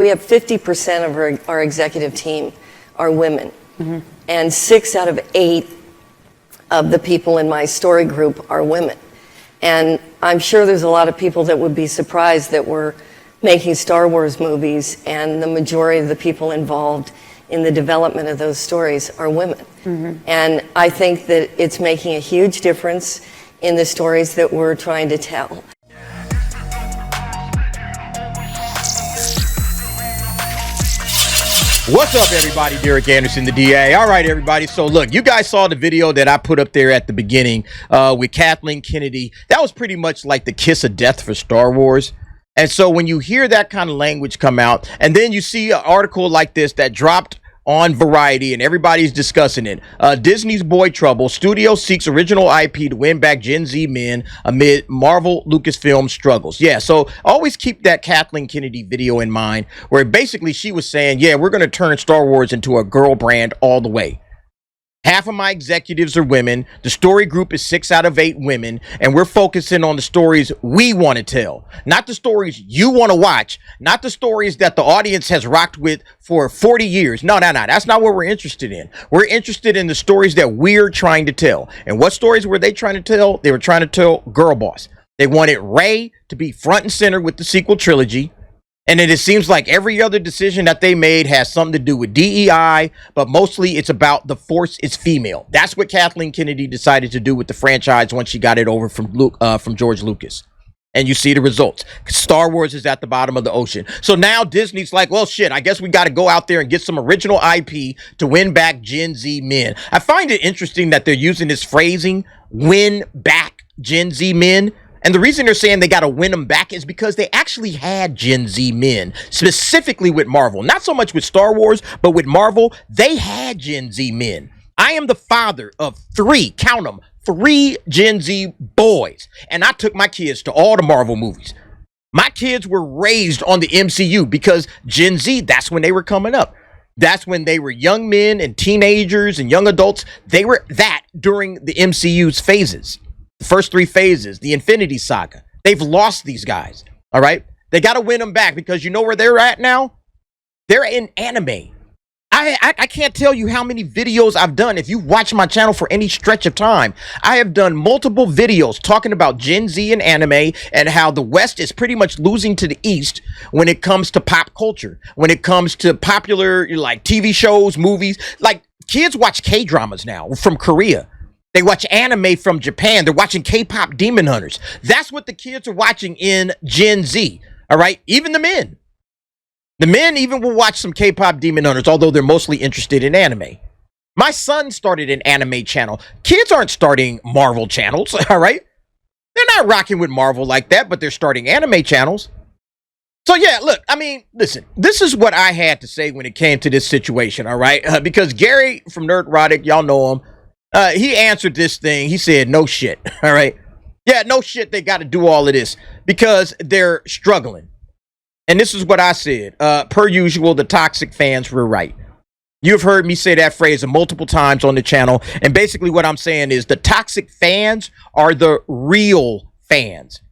We have 50% of our executive team are women. And 6 out of 8 of the people in my story group are women. And I'm sure there's a lot of people that would be surprised that we're making Star Wars movies and the majority of the people involved in the development of those stories are women. And I think that it's making a huge difference in the stories that we're trying to tell. What's up, everybody? Derek Anderson, the DA. All right, everybody. So look, you guys saw the video that I put up there at the beginning with Kathleen Kennedy. That was pretty much like the kiss of death for Star Wars. And so when you hear that kind of language come out, and then you see an article like this that dropped on Variety and everybody's discussing it. Disney's boy trouble. Studio seeks original IP to win back Gen Z men amid Marvel Lucasfilm struggles. Yeah, so always keep that Kathleen Kennedy video in mind, where basically she was saying, yeah, we're going to turn Star Wars into a girl brand all the way. Half of my executives are women. The story group is 6 out of 8 women, and we're focusing on the stories we want to tell, not the stories you want to watch, not the stories that the audience has rocked with for 40 years. No. That's not what we're interested in. We're interested in the stories that we're trying to tell. And what stories were they trying to tell? They were trying to tell Girl Boss. They wanted Rey to be front and center with the sequel trilogy. And then it seems like every other decision that they made has something to do with DEI, but mostly it's about the Force is female. That's what Kathleen Kennedy decided to do with the franchise once she got it over from George Lucas. And you see the results. Star Wars is at the bottom of the ocean. So now Disney's like, well, shit, I guess we got to go out there and get some original IP to win back Gen Z men. I find it interesting that they're using this phrasing, win back Gen Z men. And the reason they're saying they got to win them back is because they actually had Gen Z men, specifically with Marvel. Not so much with Star Wars, but with Marvel, they had Gen Z men. I am the father of 3, count them, 3 Gen Z boys. And I took my kids to all the Marvel movies. My kids were raised on the MCU because Gen Z, that's when they were coming up. That's when they were young men and teenagers and young adults. They were that during the MCU's phases. The first 3 phases, the Infinity Saga. They've lost these guys, all right? They got to win them back because you know where they're at now? They're in anime. I can't tell you how many videos I've done. If you watch my channel for any stretch of time, I have done multiple videos talking about Gen Z and anime and how the West is pretty much losing to the East when it comes to pop culture, when it comes to popular like TV shows, movies. Like kids watch K-dramas now from Korea. They watch anime from Japan. They're watching K-pop Demon Hunters. That's what the kids are watching in Gen Z. All right. Even the men. The men even will watch some K-pop Demon Hunters, although they're mostly interested in anime. My son started an anime channel. Kids aren't starting Marvel channels. All right. They're not rocking with Marvel like that, but they're starting anime channels. So, yeah, look, I mean, listen, this is what I had to say when it came to this situation. All right. Because Gary from Nerdrotic, y'all know him. He answered this thing. He said, no shit. All right. Yeah, no shit. They got to do all of this because they're struggling. And this is what I said. Per usual, the toxic fans were right. You've heard me say that phrase multiple times on the channel. And basically what I'm saying is the toxic fans are the real fans.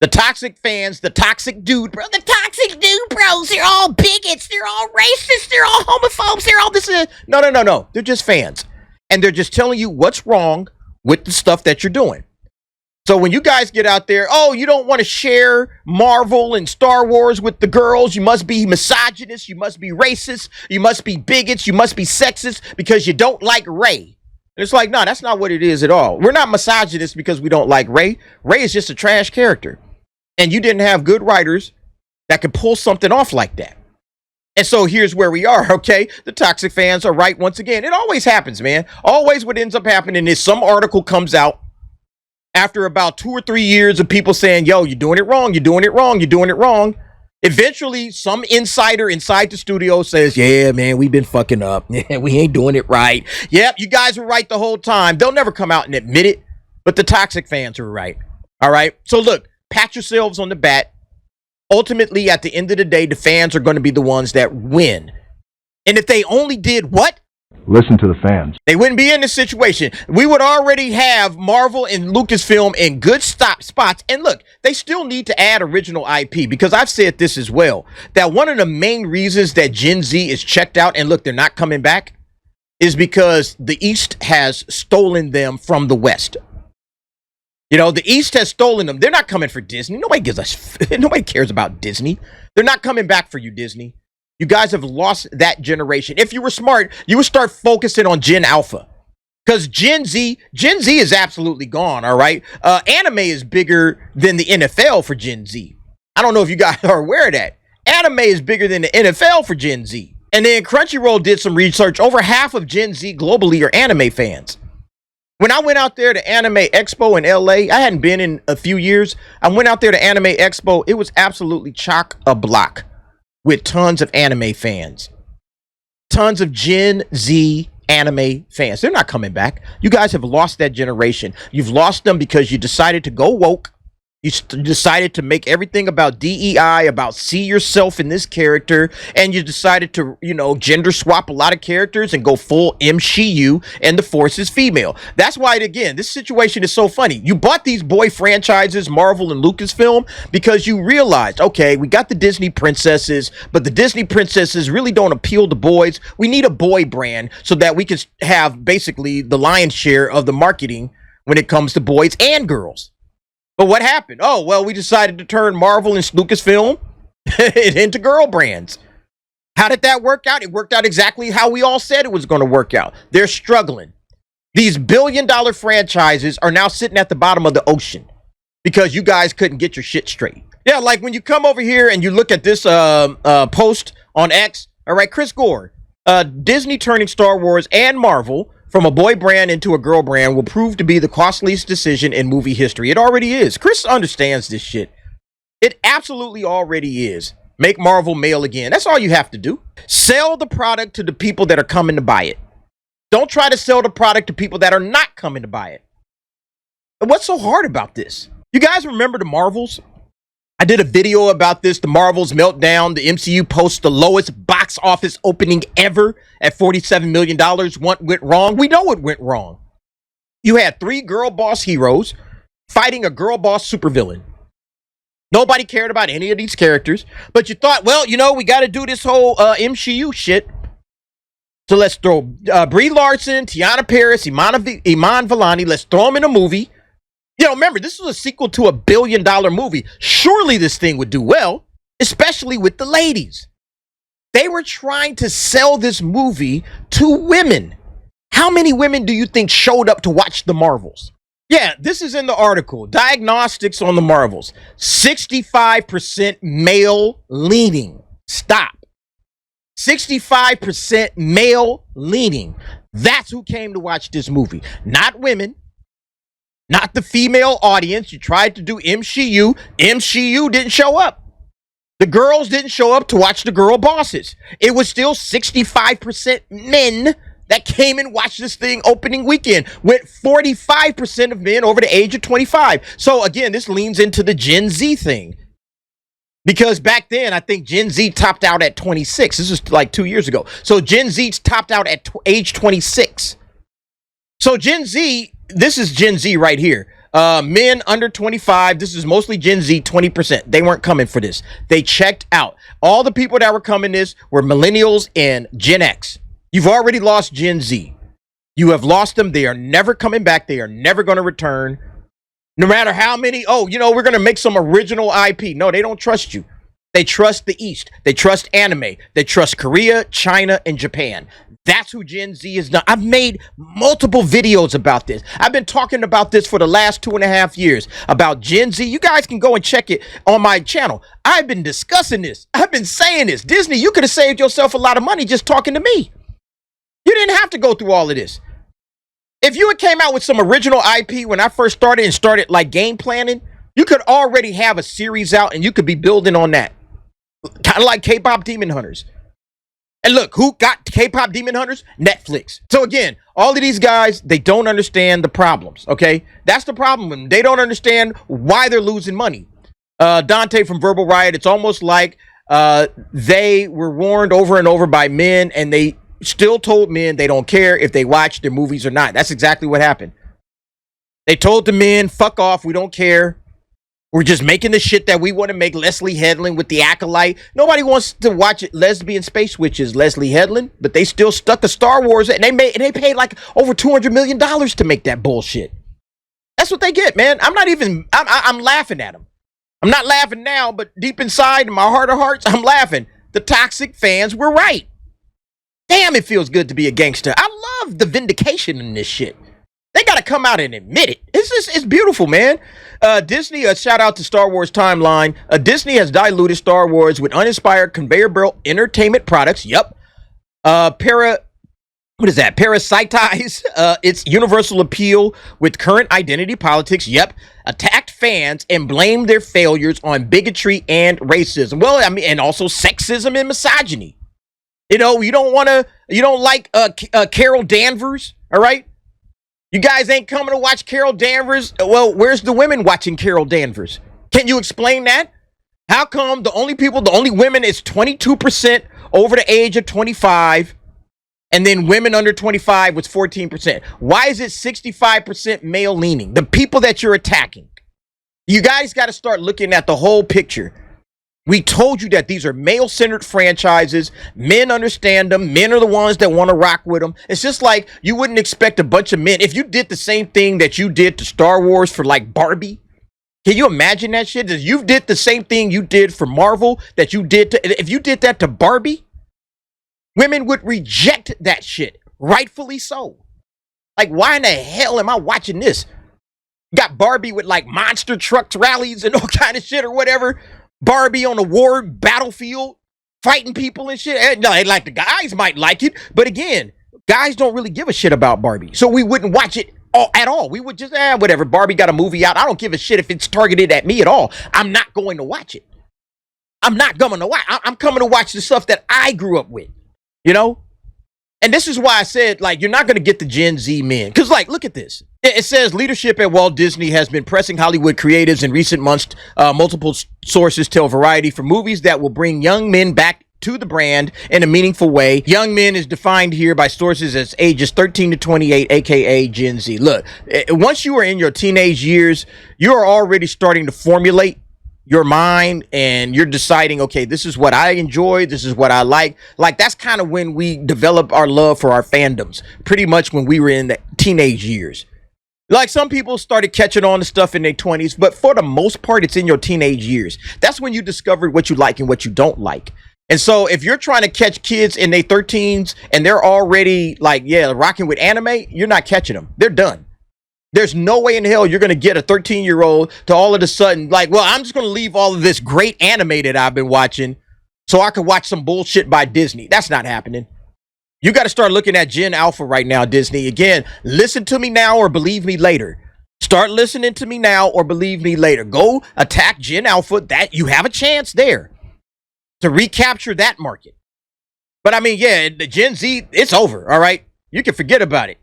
The toxic fans, the toxic dude, bro. The toxic dude bros. They're all bigots. They're all racists. They're all homophobes. They're all this. No. They're just fans. And they're just telling you what's wrong with the stuff that you're doing. So when you guys get out there, oh, you don't want to share Marvel and Star Wars with the girls. You must be misogynist. You must be racist. You must be bigots. You must be sexist because you don't like Rey. And it's like, no, that's not what it is at all. We're not misogynists because we don't like Rey. Rey is just a trash character. And you didn't have good writers that could pull something off like that. And so here's where we are, okay? The toxic fans are right once again. It always happens, man. Always what ends up happening is some article comes out after about 2 or 3 years of people saying, yo, you're doing it wrong, you're doing it wrong, you're doing it wrong. Eventually, some insider inside the studio says, yeah, man, we've been fucking up. Yeah, we ain't doing it right. Yep, you guys were right the whole time. They'll never come out and admit it, but the toxic fans are right, all right? So look, pat yourselves on the back. Ultimately, at the end of the day, the fans are going to be the ones that win. And if they only did what? Listen to the fans. They wouldn't be in this situation. We would already have Marvel and Lucasfilm in good spots. And look, they still need to add original IP, because I've said this as well, that one of the main reasons that Gen Z is checked out and look, they're not coming back, is because the East has stolen them from the West. You know, the East has stolen them. They're not coming for Disney. Nobody cares about Disney. They're not coming back for you, Disney. You guys have lost that generation. If you were smart, you would start focusing on Gen Alpha. Because Gen Z is absolutely gone, all right? Anime is bigger than the NFL for Gen Z. I don't know if you guys are aware of that. Anime is bigger than the NFL for Gen Z. And then Crunchyroll did some research. Over half of Gen Z globally are anime fans. When I went out there to Anime Expo in LA, I hadn't been in a few years. I went out there to Anime Expo. It was absolutely chock-a-block with tons of anime fans. Tons of Gen Z anime fans. They're not coming back. You guys have lost that generation. You've lost them because you decided to go woke. You decided to make everything about DEI, about see yourself in this character, and you decided to, you know, gender swap a lot of characters and go full MCU, and the Force is female. That's why, again, this situation is so funny. You bought these boy franchises, Marvel and Lucasfilm, because you realized, okay, we got the Disney princesses, but the Disney princesses really don't appeal to boys. We need a boy brand so that we can have basically the lion's share of the marketing when it comes to boys and girls. But what happened? Oh, well, we decided to turn Marvel and Lucasfilm into girl brands. How did that work out? It worked out exactly how we all said it was going to work out. They're struggling. These billion-dollar franchises are now sitting at the bottom of the ocean because you guys couldn't get your shit straight. Yeah, like when you come over here and you look at this post on X, all right, Chris Gore, Disney turning Star Wars and Marvel from a boy brand into a girl brand will prove to be the costliest decision in movie history. It already is. Chris understands this shit. It absolutely already is. Make Marvel male again. That's all you have to do. Sell the product to the people that are coming to buy it. Don't try to sell the product to people that are not coming to buy it. And what's so hard about this? You guys remember the Marvels? I did a video about this, the Marvels meltdown. The MCU posts the lowest box office opening ever at $47 million. What went wrong? We know what went wrong. You had 3 girl boss heroes fighting a girl boss supervillain. Nobody cared about any of these characters, but you thought, well, you know, we got to do this whole MCU shit. So let's throw Brie Larson, Tiana Paris, Iman Vellani. Let's throw them in a movie. You know, remember, this was a sequel to a $1 billion movie. Surely this thing would do well, especially with the ladies. They were trying to sell this movie to women. How many women do you think showed up to watch the Marvels? Yeah, this is in the article. Diagnostics on the Marvels. 65% male leaning. Stop. 65% male leaning. That's who came to watch this movie. Not women. Not the female audience. You tried to do MCU. MCU didn't show up. The girls didn't show up to watch the girl bosses. It was still 65% men that came and watched this thing opening weekend, with 45% of men over the age of 25. So again, this leans into the Gen Z thing. Because back then, I think Gen Z topped out at 26. This was like 2 years ago. So Gen Z topped out at age 26. So Gen Z, this is Gen Z right here. Men under 25, this is mostly Gen Z, 20%. They weren't coming for this. They checked out. All the people that were coming this were millennials and Gen X. You've already lost Gen Z. You have lost them. They are never coming back. They are never going to return. No matter how many, oh, you know, we're going to make some original IP. No, they don't trust you. They trust the East. They trust anime. They trust Korea, China, and Japan. That's who Gen Z is now. I've made multiple videos about this. I've been talking about this for the last 2.5 years, about Gen Z. You guys can go and check it on my channel. I've been discussing this. I've been saying this. Disney, you could have saved yourself a lot of money just talking to me. You didn't have to go through all of this. If you had came out with some original IP when I first started like game planning, you could already have a series out and you could be building on that. Kind of like K-pop Demon Hunters. And look, who got K-pop Demon Hunters? Netflix. So again, all of these guys, they don't understand the problems, okay? That's the problem. They don't understand why they're losing money. Dante from Verbal Riot, it's almost like they were warned over and over by men and they still told men they don't care if they watch their movies or not. That's exactly what happened. They told the men, fuck off, we don't care. We're just making the shit that we want to make. Leslie Headland with the Acolyte. Nobody wants to watch it. Lesbian Space Witches, Leslie Headland, but they still stuck to Star Wars, and they paid like over $200 million to make that bullshit. That's what they get, man. I'm laughing at them. I'm not laughing now, but deep inside, in my heart of hearts, I'm laughing. The toxic fans were right. Damn, it feels good to be a gangster. I love the vindication in this shit. They got to come out and admit it. It's beautiful, man. Disney, a shout out to Star Wars Timeline. Disney has diluted Star Wars with uninspired conveyor belt entertainment products. Yep. Parasitize its universal appeal with current identity politics. Yep. Attacked fans and blamed their failures on bigotry and racism. Well, I mean, and also sexism and misogyny. You know, you don't like Carol Danvers, all right? You guys ain't coming to watch Carol Danvers. Well, where's the women watching Carol Danvers? Can you explain that? How come the only women is 22% over the age of 25, and then women under 25 was 14%? Why is it 65% male leaning? The people that you're attacking. You guys got to start looking at the whole picture. We told you that these are male-centered franchises. Men understand them. Men are the ones that want to rock with them. It's just like you wouldn't expect a bunch of men. If you did the same thing that you did to Star Wars for like Barbie, can you imagine that shit? If you did the same thing you did for Marvel that you did to, if you did that to Barbie, women would reject that shit. Rightfully so. Like, why in the hell am I watching this? Got Barbie with like monster truck rallies and all kind of shit or whatever. Barbie on a war battlefield, fighting people and shit. Like the guys might like it, but again, guys don't really give a shit about Barbie, so we wouldn't watch it at all. We would just, whatever. Barbie got a movie out. I don't give a shit if it's targeted at me at all. I'm not going to watch it. I'm not going to watch. I'm coming to watch the stuff that I grew up with, you know? And this is why I said, like, you're not going to get the Gen Z men. Because, like, look at this. It says leadership at Walt Disney has been pressing Hollywood creatives in recent months. Multiple sources tell Variety for movies that will bring young men back to the brand in a meaningful way. Young men is defined here by sources as ages 13 to 28, aka Gen Z. Look, once you are in your teenage years, you are already starting to formulate your mind and you're deciding, okay, this is what I enjoy, this is what I like. Like, that's kind of when we develop our love for our fandoms, pretty much when we were in the teenage years. Like, some people started catching on to stuff in their 20s, but for the most part, it's in your teenage years. That's when you discovered what you like and what you don't like. And so if you're trying to catch kids in their 13s and they're already like, yeah, rocking with anime, you're not catching them. They're done. There's no way in hell you're going to get a 13-year-old to all of a sudden, like, well, I'm just going to leave all of this great anime that I've been watching so I can watch some bullshit by Disney. That's not happening. You got to start looking at Gen Alpha right now, Disney. Again, listen to me now or believe me later. Start listening to me now or believe me later. Go attack Gen Alpha. That you have a chance there to recapture that market. But I mean, yeah, the Gen Z, it's over. All right. You can forget about it.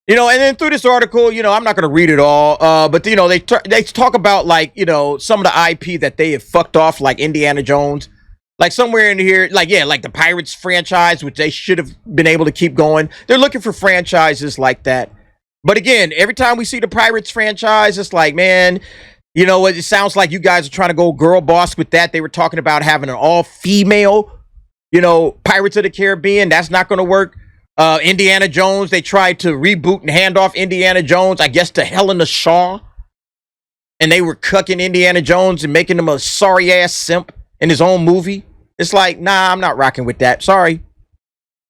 You know, and then through this article, you know, I'm not going to read it all, but, you know, they talk about, like, you know, some of the IP that they have fucked off, like Indiana Jones. Like, somewhere in here, like, yeah, like the Pirates franchise, which they should have been able to keep going. They're looking for franchises like that. But again, every time we see the Pirates franchise, it's like, man, you know, it sounds like you guys are trying to go girl boss with that. They were talking about having an all-female, you know, Pirates of the Caribbean. That's not going to work. Indiana Jones, they tried to reboot and hand off Indiana Jones, I guess, to Helena Shaw. And they were cucking Indiana Jones and making him a sorry-ass simp in his own movie. It's like, nah, I'm not rocking with that. Sorry.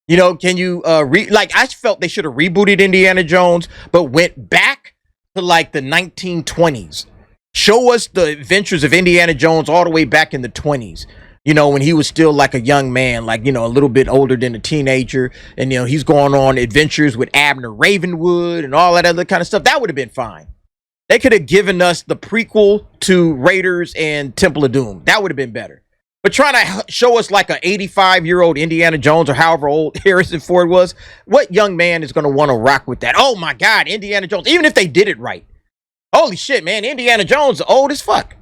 You know, can you, like, I felt they should have rebooted Indiana Jones, but went back to, like, the 1920s. Show us the adventures of Indiana Jones all the way back in the 20s. You know, when he was still like a young man, like, you know, a little bit older than a teenager. And, you know, he's going on adventures with Abner Ravenwood and all that other kind of stuff. That would have been fine. They could have given us the prequel to Raiders and Temple of Doom. That would have been better. But trying to show us like a 85-year-old Indiana Jones or however old Harrison Ford was, what young man is going to want to rock with that? Oh, my God, Indiana Jones. Even if they did it right. Holy shit, man. Indiana Jones is old as fuck.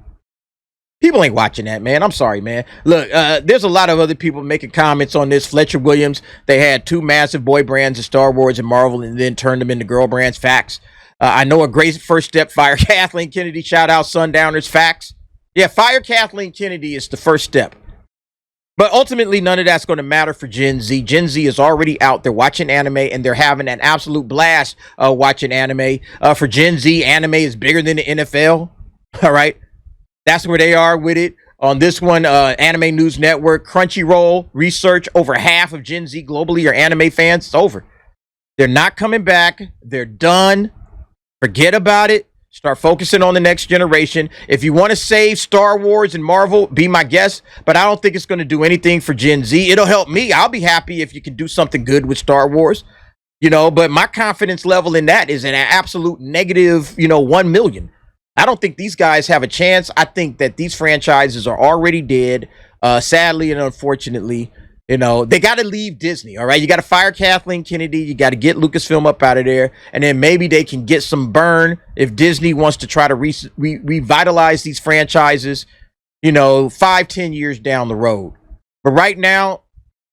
People ain't watching that, man. I'm sorry, man. Look, there's a lot of other people making comments on this. Fletcher Williams, they had 2 massive boy brands of Star Wars and Marvel and then turned them into girl brands. Facts. I know a great first step. Fire Kathleen Kennedy. Shout out Sundowners. Facts. Yeah, fire Kathleen Kennedy is the first step. But ultimately, none of that's going to matter for Gen Z. Gen Z is already out there watching anime, and they're having an absolute blast watching anime. For Gen Z, anime is bigger than the NFL. All right. That's where they are with it. On this one, Anime News Network, Crunchyroll research, over half of Gen Z globally are anime fans. It's over. They're not coming back. They're done. Forget about it. Start focusing on the next generation. If you want to save Star Wars and Marvel, be my guest. But I don't think it's going to do anything for Gen Z. It'll help me. I'll be happy if you can do something good with Star Wars. But my confidence level in that is an absolute negative, 1 million. I don't think these guys have a chance. I think that these franchises are already dead. Sadly and unfortunately, they got to leave Disney. All right. You got to fire Kathleen Kennedy. You got to get Lucasfilm up out of there. And then maybe they can get some burn if Disney wants to try to revitalize these franchises, 5-10 years down the road. But right now,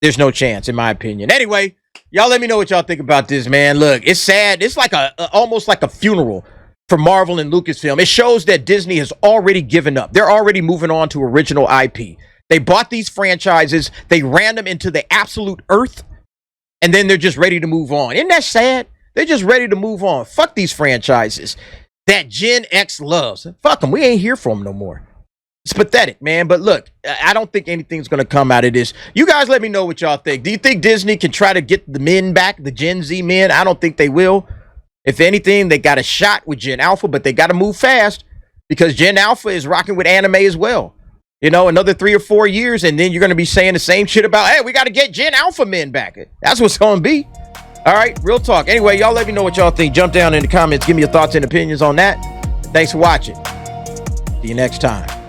there's no chance, in my opinion. Anyway, y'all let me know what y'all think about this, man. Look, it's sad. It's like almost like a funeral for Marvel and Lucasfilm. It shows that Disney has already given up. They're already moving on to original IP. They bought these franchises, they ran them into the absolute earth, and then they're just ready to move on. Isn't that sad? They're just ready to move on. Fuck these franchises that Gen X loves. Fuck them. We ain't here for them no more. It's pathetic, man. But look, I don't think anything's going to come out of this. You guys let me know what y'all think. Do you think Disney can try to get the men back, the Gen Z men? I don't think they will. If anything, they got a shot with Gen Alpha, but they got to move fast because Gen Alpha is rocking with anime as well. Another 3 or 4 years, and then you're going to be saying the same shit about, hey, we got to get Gen Alpha men back. That's what's going to be. All right, real talk. Anyway, y'all let me know what y'all think. Jump down in the comments. Give me your thoughts and opinions on that. Thanks for watching. See you next time.